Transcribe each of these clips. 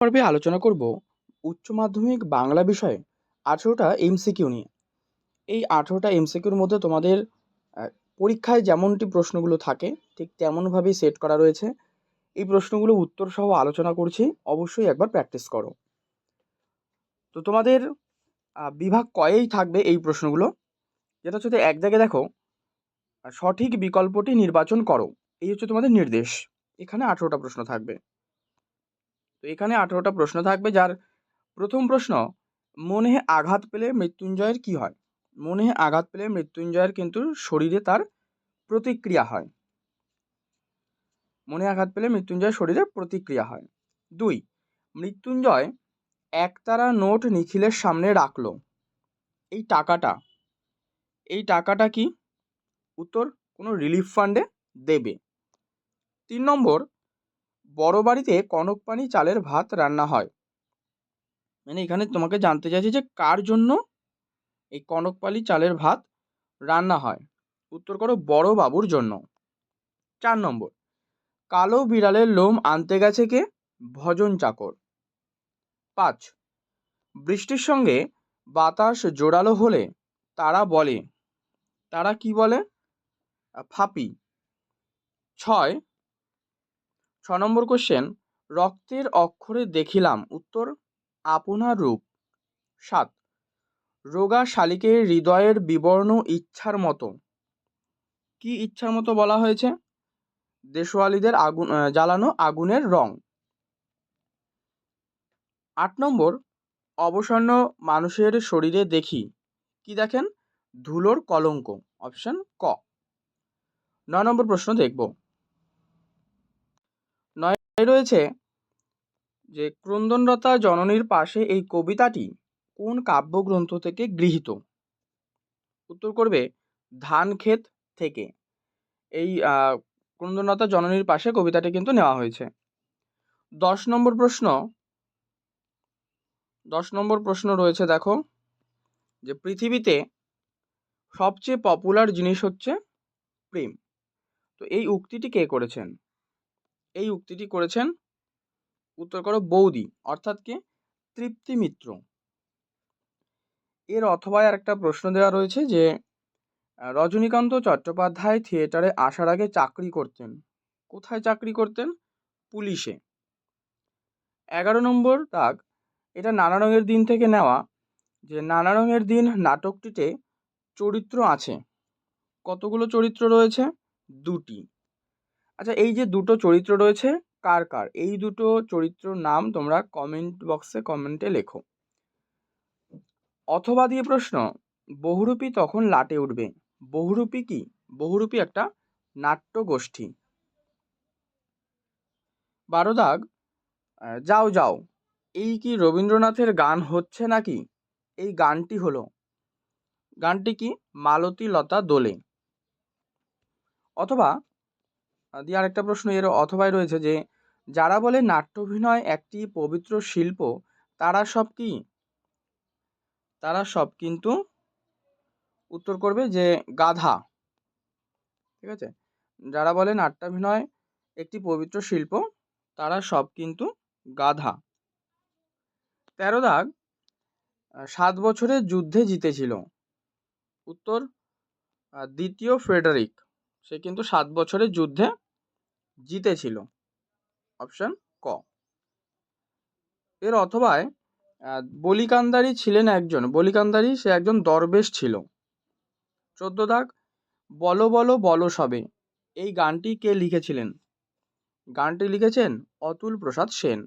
পর্বে আলোচনা করব উচ্চ মাধ্যমিক বাংলা বিষয়ে 18টা এমসিকিউ নিয়ে। এই 18টা এমসিকিউর মধ্যে তোমাদের পরীক্ষায় যেমনটি প্রশ্নগুলো থাকে ঠিক তেমনভাবেই সেট করা রয়েছে। এই প্রশ্নগুলো উত্তর সহ আলোচনা করছি, অবশ্যই একবার প্র্যাকটিস করো। তো তোমাদের বিভাগ কয়েই থাকবে এই প্রশ্নগুলো, যেটা হচ্ছে এক জায়গায় দেখো সঠিক বিকল্পটি নির্বাচন করো, এই হচ্ছে তোমাদের নির্দেশ। এখানে 18টা প্রশ্ন থাকবে। তো এখানে 18টা প্রশ্ন থাকবে, যার প্রথম প্রশ্ন, মনে আঘাত পেলে মৃত্যুঞ্জয়ের কি হয়? মনে আঘাত পেলে মৃত্যুঞ্জয়ের কিন্তু শরীরে তার প্রতিক্রিয়া হয়। মনে আঘাত পেলে মৃত্যুঞ্জয়ের শরীরে প্রতিক্রিয়া হয়। 2, মৃত্যুঞ্জয় একতারা নোট নিখিলের সামনে রাখলো। এই টাকাটা কি? উত্তর, কোনো রিলিফ ফান্ডে দেবে। 3 নম্বর, বড় বাড়িতে কনকপানি চালের ভাত রান্না হয়। মানে এখানে তোমাকে জানতে চাইছি যে কার জন্য এই কনকপালি চালের ভাত রান্না হয়। উত্তর করো, বড় বাবুর জন্য। 4 নম্বর, কালো বিড়ালের লোম আনতে গেছে কে? ভজন চাকর। 5, বৃষ্টির সঙ্গে বাতাস জোরালো হলে তারা কি বলে? ফাপি। 6 নম্বর কোশ্চেন, রক্তের অক্ষরে দেখিলাম। উত্তর, আপনার রূপ। 7, রোগা শালিকের হৃদয়ের বিবর্ণ ইচ্ছার মতো। কি ইচ্ছার মতো বলা হয়েছে? দেশওয়ালিদের জ্বালানো আগুনের রং। 8 নম্বর, অবসন্ন মানুষের শরীরে দেখি। কি দেখেন? ধুলোর কলঙ্ক। অপশন ক। 9 নম্বর প্রশ্ন দেখব। 9 রয়েছে যে ক্রন্দনরতা জননীর পাশে এই কবিতাটি কোন কাব্যগ্রন্থ থেকে গৃহীত? উত্তর করবে ধান ক্ষেত থেকে। এই ক্রন্দনরতা জননীর পাশে কবিতাটি কিন্তু নেওয়া হয়েছে। 10 নম্বর প্রশ্ন রয়েছে, দেখো যে পৃথিবীতে সবচেয়ে পপুলার জিনিস হচ্ছে প্রেম। তো এই উক্তিটি কে করেছেন? এই উক্তিটি করেছেন, উত্তর করো, বৌদি, অর্থাৎ কে? তৃপ্তি মিত্র। এর অথবা আর একটা প্রশ্ন দেওয়া রয়েছে যে রজনীকান্ত চট্টোপাধ্যায় থিয়েটারে আসার আগে চাকরি করতেন। কোথায় চাকরি করতেন? পুলিশে। 11 নম্বর দাগ, এটা নানা রঙের দিন থেকে নেওয়া, যে নানা রঙের দিন নাটকটিতে চরিত্র আছে। কতগুলো চরিত্র রয়েছে? 2টি। আচ্ছা, এই যে দুটো চরিত্র রয়েছে, কার কার? এই দুটো চরিত্রর নাম তোমরা কমেন্ট বক্সে কমেন্টে লেখো। অথবা দিয়ে প্রশ্ন, বহুরূপী তখন লাটে উঠবে। বহুরূপী কি? বহুরূপী একটা নাট্য গোষ্ঠী। 12 দাগ, যাও যাও, এই কি রবীন্দ্রনাথের গান হচ্ছে নাকি? এই গানটি কি? মালতী লতা দোলে। অথবা দিয়ে আরেকটা প্রশ্ন এর অথবায় রয়েছে যে যারা বলে নাট্যাভিনয় একটি পবিত্র শিল্প, তারা সব কি? তারা সব কিন্তু উত্তর করবে যে গাধা। ঠিক আছে? যারা বলে নাট্যাভিনয় একটি পবিত্র শিল্প, তারা সব কিন্তু গাধা। 13 দাগ, 7 বছরের যুদ্ধে জিতেছিল। উত্তর, দ্বিতীয় ফ্রেডারিক। সে কিন্তু 7 বছরের যুদ্ধে জিতেছিল। অপশন ক। এর অথবায় বলিকান্দারি সে একজন দরবেশ ছিল। 14 দাগ, বলো বলো বলো সবে, এই গানটি কে লিখেছিলেন? গানটি লিখেছেন অতুল প্রসাদ সেন।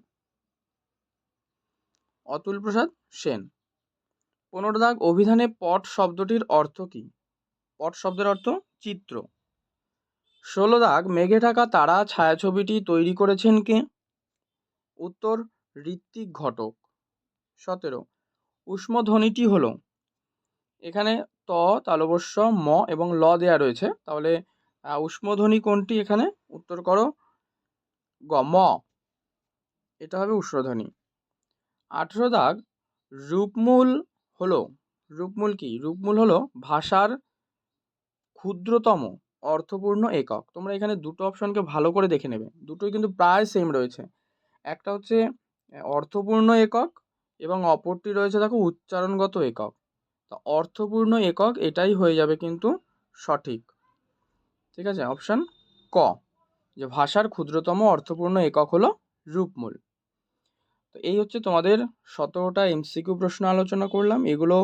15 দাগ, অভিধানে পট শব্দটির অর্থ কি? পট শব্দের অর্থ চিত্র। 16 দাগ, মেঘে ঢাকা তারা ছায়াছবিটি তৈরি করেছেন কে? উত্তর, ঋত্বিক ঘটক। 17, ঊষ্মধ্বনিটি হলো, এখানে ত, তালবস্য, ম এবং ল দেয়া রয়েছে, তাহলে ঊষ্মধ্বনি কোনটি এখানে? উত্তর করো গ, ম। এটা হবে ঊষ্মধ্বনি। 18 দাগ, রূপমূল কি? রূপমূল হলো ভাষার ক্ষুদ্রতম অর্থপূর্ণ একক। তোমরা এখানে দুটো অপশনকে ভালো করে দেখে নেবে, দুটোই কিন্তু প্রায় সেম রয়েছে। একটা হচ্ছে অর্থপূর্ণ একক, এবং অপরটি রয়েছে দেখো উচ্চারণগত একক। তো অর্থপূর্ণ একক এটাই হয়ে যাবে কিন্তু সঠিক। ঠিক আছে, অপশান ক, যে ভাষার ক্ষুদ্রতম অর্থপূর্ণ একক হলো রূপমূল। তো এই হচ্ছে তোমাদের 17টা এমসিকিউ প্রশ্ন আলোচনা করলাম। এগুলো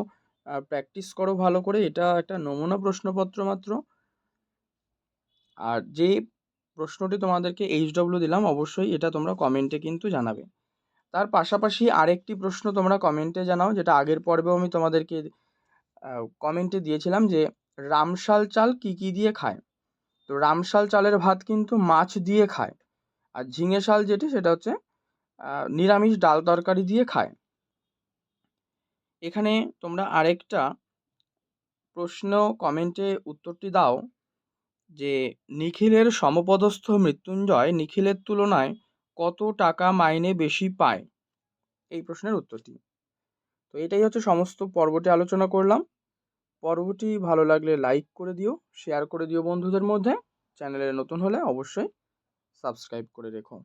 প্র্যাকটিস করো ভালো করে, এটা একটা নমুনা প্রশ্নপত্র মাত্র। আর যে প্রশ্নটি তোমাদেরকে HW দিলাম অবশ্যই এটা তোমরা কমেন্টে কিন্তু জানাবে। তার পাশাপাশি আরেকটি প্রশ্ন তোমরা কমেন্টে জানাও, যেটা আগের পর্বেও আমি তোমাদেরকে কমেন্টে দিয়েছিলাম, যে রামশাল চাল কি কি দিয়ে খায়। তো রামশাল চালের ভাত কিন্তু মাছ দিয়ে খায়, আর ঝিঙে শাল যেটি সেটা হচ্ছে নিরামিষ ডাল তরকারি দিয়ে খায়। এখানে তোমরা আরেকটা প্রশ্ন কমেন্টে উত্তরটি দাও, যে নিখিলের সমপদস্থ মৃত্যুঞ্জয় নিখিলের তুলনায় কত টাকা মাইনে বেশি পায়, এই প্রশ্নের উত্তরটি। তো এটাই হচ্ছে সমস্ত পর্বটি আলোচনা করলাম। পর্বটি ভালো লাগলে লাইক করে দিও, শেয়ার করে দিও বন্ধুদের মধ্যে। চ্যানেলে নতুন হলে অবশ্যই সাবস্ক্রাইব করে রেখো।